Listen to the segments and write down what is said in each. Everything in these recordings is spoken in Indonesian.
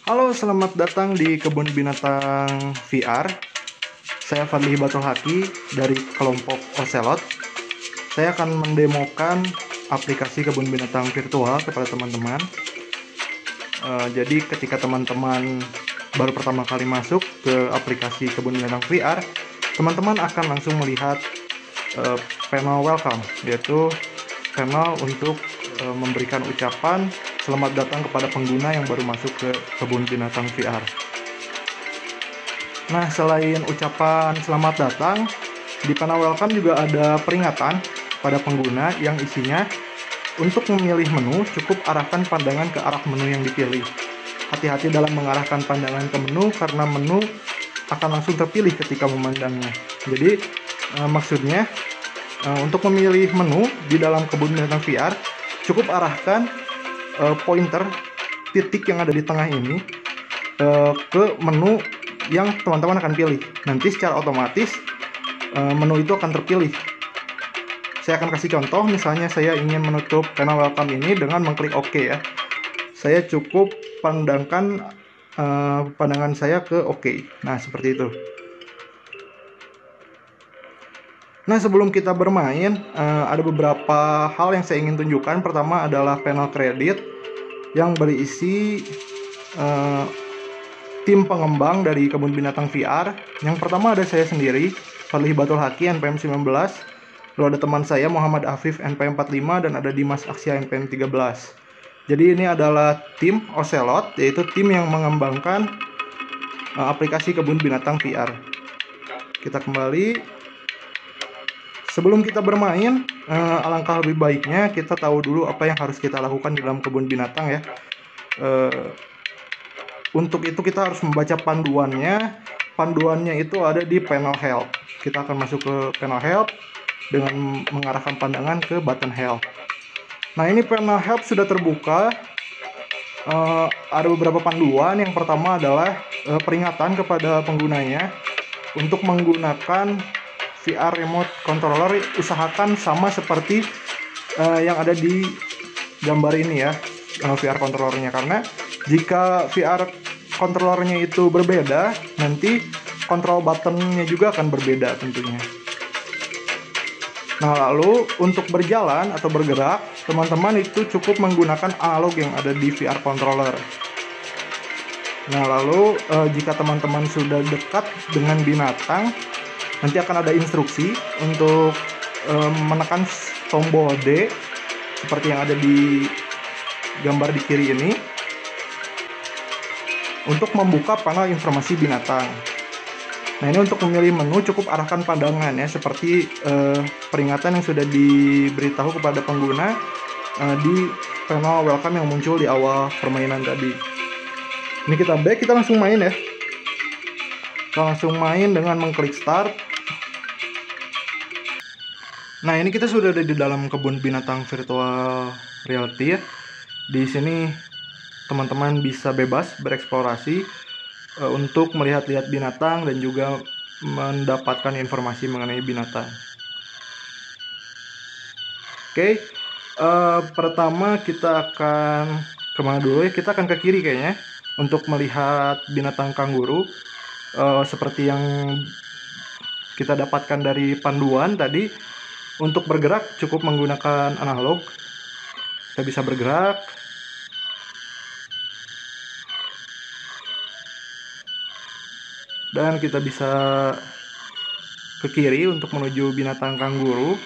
Halo, selamat datang di Kebun Binatang VR. Saya Fadli Batul Haki dari kelompok Ocelot. Saya akan mendemokan aplikasi kebun binatang virtual kepada teman-teman. Jadi ketika teman-teman baru pertama kali masuk ke aplikasi kebun binatang VR, teman-teman akan langsung melihat panel welcome, yaitu panel untuk memberikan ucapan selamat datang kepada pengguna yang baru masuk ke kebun binatang VR. Nah, selain ucapan selamat datang, di panel welcome juga ada peringatan pada pengguna yang isinya untuk memilih menu cukup arahkan pandangan ke arah menu yang dipilih. Hati-hati dalam mengarahkan pandangan ke menu karena menu akan langsung terpilih ketika memandangnya. Jadi maksudnya untuk memilih menu di dalam kebun binatang VR cukup arahkan pointer titik yang ada di tengah ini ke menu yang teman-teman akan pilih. Nanti secara otomatis menu itu akan terpilih. Saya akan kasih contoh, misalnya saya ingin menutup panel welcome ini dengan mengklik OK ya. Saya cukup pandangkan pandangan saya ke OK. Nah, seperti itu. Nah, sebelum kita bermain, ada beberapa hal yang saya ingin tunjukkan. Pertama adalah panel kredit yang berisi tim pengembang dari Kebun Binatang VR. Yang pertama ada saya sendiri, Fadli Batul Haki, NPM 19. Lalu ada teman saya, Muhammad Afif, NPM 45, dan ada Dimas Aksya, NPM 13. Jadi ini adalah tim Ocelot, yaitu tim yang mengembangkan aplikasi Kebun Binatang VR. Kita kembali. Sebelum kita bermain, alangkah lebih baiknya kita tahu dulu apa yang harus kita lakukan di dalam kebun binatang ya. Untuk itu kita harus membaca panduannya. Panduannya itu ada di panel help. Kita akan masuk ke panel help dengan mengarahkan pandangan ke button help. Nah, ini panel help sudah terbuka. Ada beberapa panduan. Yang pertama adalah peringatan kepada penggunanya untuk menggunakan VR remote controller, usahakan sama seperti yang ada di gambar ini ya, VR controllernya, karena jika VR controllernya itu berbeda, nanti kontrol buttonnya juga akan berbeda tentunya. Nah, lalu untuk berjalan atau bergerak, teman-teman itu cukup menggunakan analog yang ada di VR controller. Nah, lalu jika teman-teman sudah dekat dengan binatang, nanti akan ada instruksi untuk menekan tombol D seperti yang ada di gambar di kiri ini untuk membuka panel informasi binatang. Nah, ini untuk memilih menu cukup arahkan pandangan ya, seperti peringatan yang sudah diberitahu kepada pengguna di panel welcome yang muncul di awal permainan tadi. Ini kita back, kita langsung main ya. Kita langsung main dengan mengklik start. Nah, ini kita sudah ada di dalam kebun binatang virtual reality ya. Di sini teman-teman bisa bebas bereksplorasi untuk melihat-lihat binatang dan juga mendapatkan informasi mengenai binatang. Oke, pertama kita akan kemana dulu ya? Kita akan ke kiri kayaknya untuk melihat binatang kanguru. Seperti yang kita dapatkan dari panduan tadi, untuk bergerak cukup menggunakan analog. Kita bisa bergerak. Dan kita bisa ke kiri untuk menuju binatang kanguru.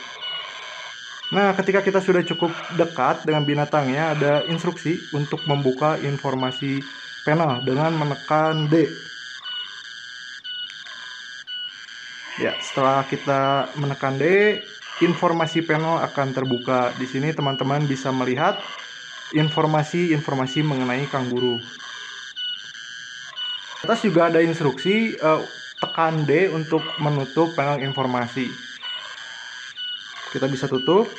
Nah, ketika kita sudah cukup dekat dengan binatangnya, ada instruksi untuk membuka informasi panel dengan menekan D. Ya, setelah kita menekan D, informasi panel akan terbuka. Di sini teman-teman bisa melihat informasi mengenai kanguru. Di atas juga ada instruksi tekan D untuk menutup panel informasi. Kita bisa tutup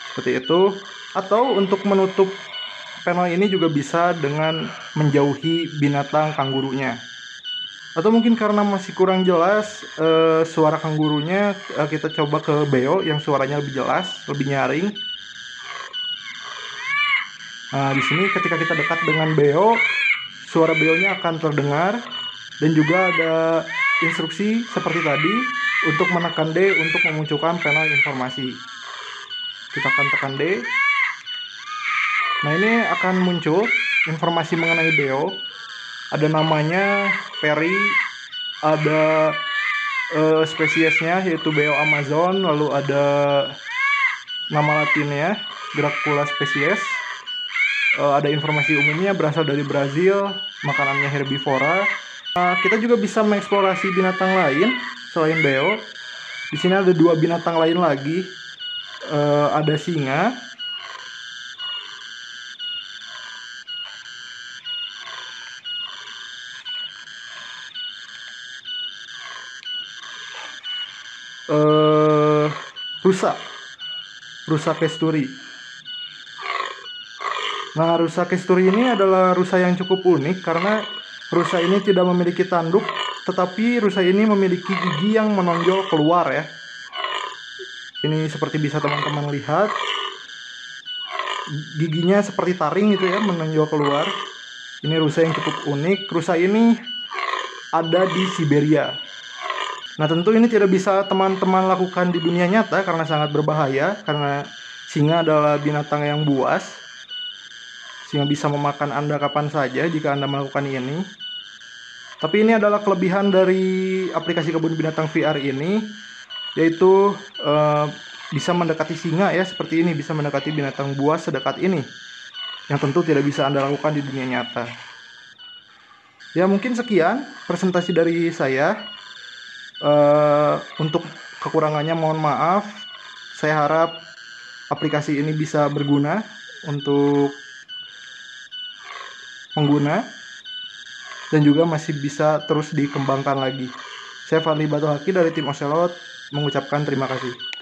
seperti itu, atau untuk menutup panel ini juga bisa dengan menjauhi binatang kangurunya. Atau mungkin karena masih kurang jelas suara kanggurunya, kita coba ke Beo yang suaranya lebih jelas, lebih nyaring. Nah, di sini ketika kita dekat dengan beo, suara beonya akan terdengar, dan juga ada instruksi seperti tadi untuk menekan D untuk memunculkan panel informasi. Kita akan tekan D. Nah, ini akan muncul informasi mengenai beo. Ada namanya Perry, ada spesiesnya yaitu beo Amazon, lalu ada nama latinnya Dracula species. Ada informasi umumnya berasal dari Brazil, makanannya herbivora. Kita juga bisa mengeksplorasi binatang lain selain beo. Di sini ada 2 binatang lain lagi. Ada singa. Rusa kesturi. Nah, rusa kesturi ini adalah rusa yang cukup unik karena rusa ini tidak memiliki tanduk, tetapi rusa ini memiliki gigi yang menonjol keluar ya. Ini seperti bisa teman-teman lihat, giginya seperti taring gitu ya, menonjol keluar. Ini rusa yang cukup unik. Rusa ini ada di Siberia. Nah, tentu ini tidak bisa teman-teman lakukan di dunia nyata karena sangat berbahaya, karena singa adalah binatang yang buas. Singa bisa memakan Anda kapan saja jika Anda melakukan ini. Tapi ini adalah kelebihan dari aplikasi kebun binatang VR ini, yaitu bisa mendekati singa ya, seperti ini, bisa mendekati binatang buas sedekat ini, yang tentu tidak bisa Anda lakukan di dunia nyata. Ya, mungkin sekian presentasi dari saya. Untuk kekurangannya mohon maaf. Saya harap aplikasi ini bisa berguna untuk pengguna dan juga masih bisa terus dikembangkan lagi. Saya Fadli Batuhaki dari tim Ocelot mengucapkan terima kasih.